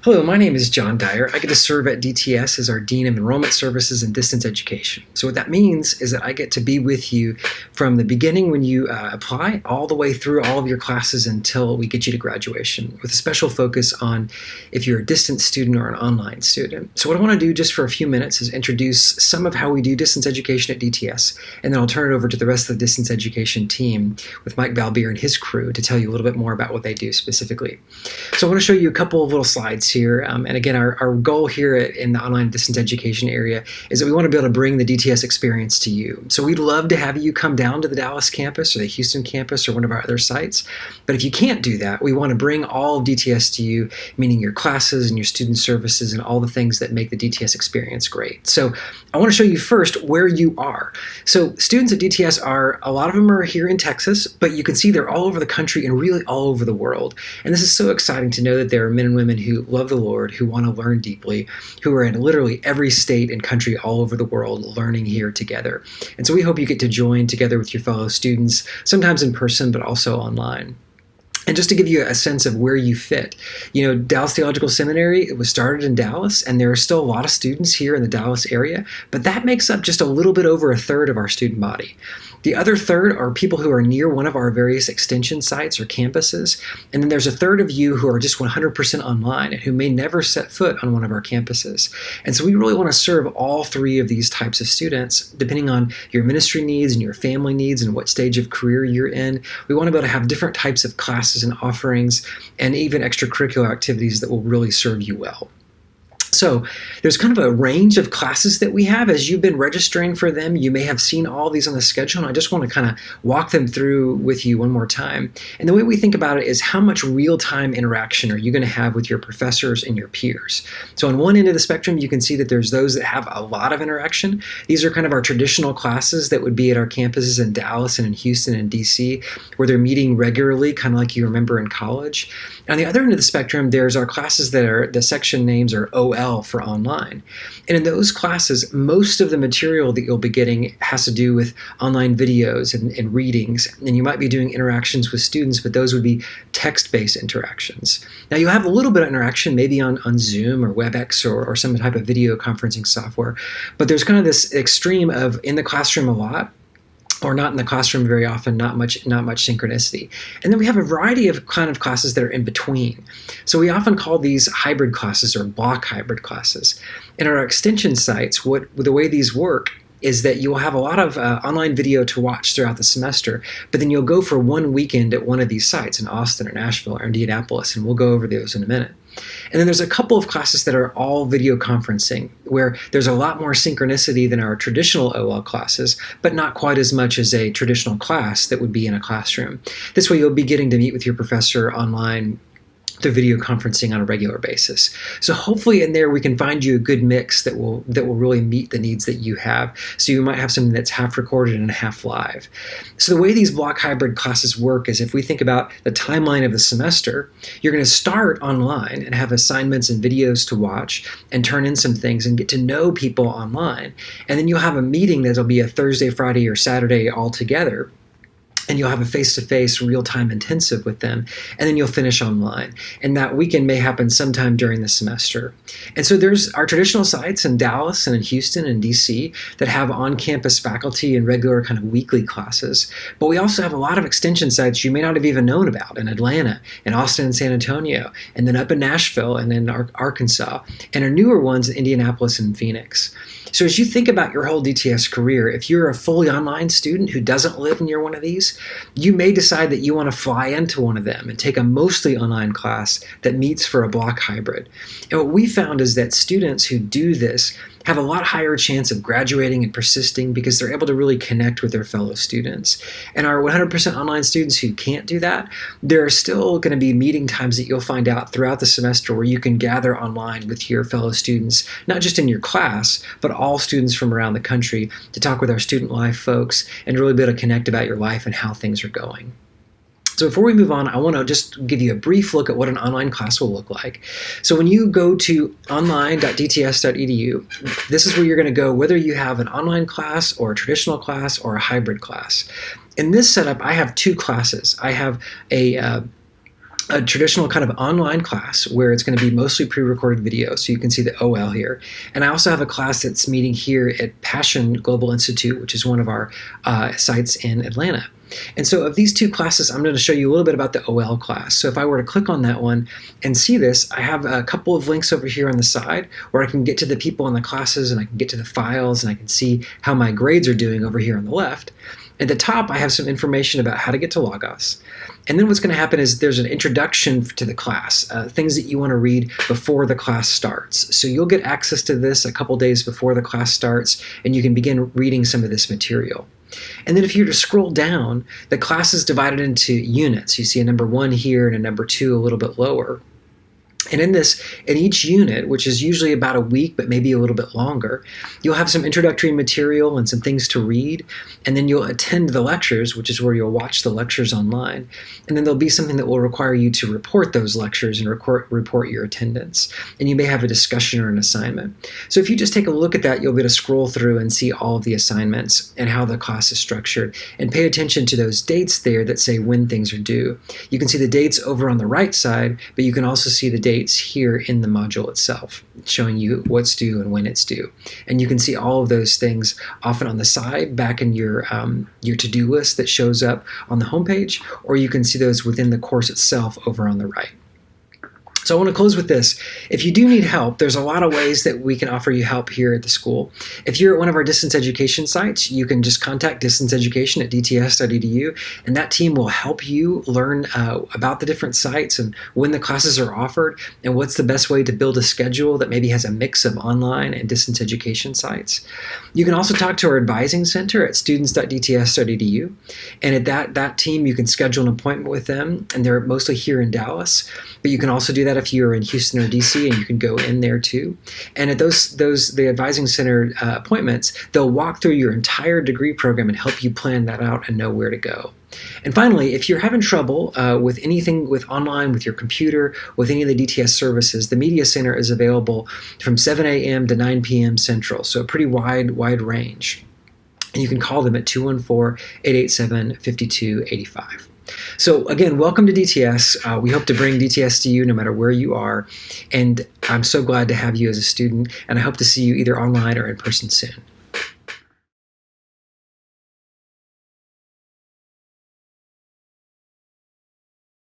Hello, my name is John Dyer. I get to serve at DTS as our Dean of Enrollment Services and Distance Education. So what that means is that I get to be with you from the beginning when you apply all the way through all of your classes until we get you to graduation, with a special focus on if you're a distance student or an online student. So what I want to do just for a few minutes is introduce some of how we do distance education at DTS, and then I'll turn it over to the rest of the distance education team with Mike Balbier and his crew to tell you a little bit more about what they do specifically. So I want to show you a couple of little slides here. And again, our goal here in the online distance education area is that we want to be able to bring the DTS experience to you. So we'd love to have you come down to the Dallas campus or the Houston campus or one of our other sites. But if you can't do that, we want to bring all of DTS to you, meaning your classes and your student services and all the things that make the DTS experience great. So I want to show you first where you are. So students at DTS a lot of them are here in Texas, but you can see they're all over the country and really all over the world. And this is so exciting to know that there are men and women who love the Lord, who want to learn deeply, who are in literally every state and country all over the world learning here together. And so we hope you get to join together with your fellow students, sometimes in person, but also online. And just to give you a sense of where you fit, Dallas Theological Seminary, it was started in Dallas, and there are still a lot of students here in the Dallas area, but that makes up just a little bit over a third of our student body. The other third are people who are near one of our various extension sites or campuses, and then there's a third of you who are just 100% online and who may never set foot on one of our campuses. And so we really want to serve all three of these types of students, depending on your ministry needs and your family needs and what stage of career you're in. We want to be able to have different types of classes and offerings and even extracurricular activities that will really serve you well. So there's kind of a range of classes that we have. As you've been registering for them, you may have seen all these on the schedule, and I just want to kind of walk them through with you one more time. And the way we think about it is how much real-time interaction are you going to have with your professors and your peers? So on one end of the spectrum, you can see that there's those that have a lot of interaction. These are kind of our traditional classes that would be at our campuses in Dallas and in Houston and DC, where they're meeting regularly, kind of like you remember in college. On the other end of the spectrum, there's our classes that are, the section names are OL for online. And in those classes, most of the material that you'll be getting has to do with online videos and readings. And you might be doing interactions with students, but those would be text-based interactions. Now you'll have a little bit of interaction maybe on Zoom or WebEx or some type of video conferencing software. But there's kind of this extreme of in the classroom a lot, or not in the classroom very often, not much synchronicity. And then we have a variety of kind of classes that are in between. So we often call these hybrid classes or block hybrid classes. In our extension sites, the way these work is that you'll have a lot of online video to watch throughout the semester, but then you'll go for one weekend at one of these sites in Austin or Nashville or Indianapolis, and we'll go over those in a minute. And then there's a couple of classes that are all video conferencing, where there's a lot more synchronicity than our traditional OL classes, but not quite as much as a traditional class that would be in a classroom. This way you'll be getting to meet with your professor online through video conferencing on a regular basis. So hopefully in there we can find you a good mix that will really meet the needs that you have. So you might have something that's half recorded and half live. So the way these block hybrid classes work is if we think about the timeline of the semester, you're going to start online and have assignments and videos to watch and turn in some things and get to know people online. And then you'll have a meeting that'll be a Thursday, Friday, or Saturday all together. And you'll have a face-to-face, real-time intensive with them, and then you'll finish online. And that weekend may happen sometime during the semester. And so there's our traditional sites in Dallas and in Houston and DC that have on-campus faculty and regular kind of weekly classes. But we also have a lot of extension sites you may not have even known about in Atlanta, in Austin and San Antonio, and then up in Nashville and in Arkansas, and our newer ones in Indianapolis and Phoenix. So as you think about your whole DTS career, if you're a fully online student who doesn't live near one of these, you may decide that you want to fly into one of them and take a mostly online class that meets for a block hybrid. And what we found is that students who do this have a lot higher chance of graduating and persisting because they're able to really connect with their fellow students. And our 100% online students who can't do that, there are still going to be meeting times that you'll find out throughout the semester where you can gather online with your fellow students, not just in your class, but all students from around the country to talk with our student life folks and really be able to connect about your life and how things are going. So before we move on, I want to just give you a brief look at what an online class will look like. So when you go to online.dts.edu, this is where you're going to go whether you have an online class or a traditional class or a hybrid class. In this setup, I have two classes. I have a a traditional kind of online class where it's going to be mostly pre-recorded video, so you can see the OL here. And I also have a class that's meeting here at Passion Global Institute, which is one of our sites in Atlanta. And so of these two classes, I'm going to show you a little bit about the OL class. So if I were to click on that one and see this, I have a couple of links over here on the side where I can get to the people in the classes, and I can get to the files, and I can see how my grades are doing over here on the left. At the top, I have some information about how to get to Logos. And then what's going to happen is there's an introduction to the class, things that you want to read before the class starts. So you'll get access to this a couple days before the class starts, and you can begin reading some of this material. And then if you were to scroll down, the class is divided into units. You see a number 1 here and a number 2 a little bit lower. And in each unit, which is usually about a week, but maybe a little bit longer, you'll have some introductory material and some things to read. And then you'll attend the lectures, which is where you'll watch the lectures online. And then there'll be something that will require you to report those lectures and report your attendance. And you may have a discussion or an assignment. So if you just take a look at that, you'll be able to scroll through and see all of the assignments and how the class is structured. And pay attention to those dates there that say when things are due. You can see the dates over on the right side, but you can also see the dates here in the module itself, showing you what's due and when it's due. And you can see all of those things often on the side back in your to-do list that shows up on the homepage, or you can see those within the course itself over on the right. So I want to close with this. If you do need help, there's a lot of ways that we can offer you help here at the school. If you're at one of our distance education sites, you can just contact distance education at dts.edu, and that team will help you learn about the different sites and when the classes are offered and what's the best way to build a schedule that maybe has a mix of online and distance education sites. You can also talk to our advising center at students.dts.edu, and at that team, you can schedule an appointment with them, and they're mostly here in Dallas, but you can also do that if you're in Houston or DC, and you can go in there too. And at the advising center appointments, they'll walk through your entire degree program and help you plan that out and know where to go. And finally, if you're having trouble with anything with online, with your computer, with any of the DTS services, the Media Center is available from 7 a.m. to 9 p.m. Central, so a pretty wide range. And you can call them at 214-887-5285. So again, welcome to DTS. We hope to bring DTS to you no matter where you are. And I'm so glad to have you as a student, and I hope to see you either online or in person soon.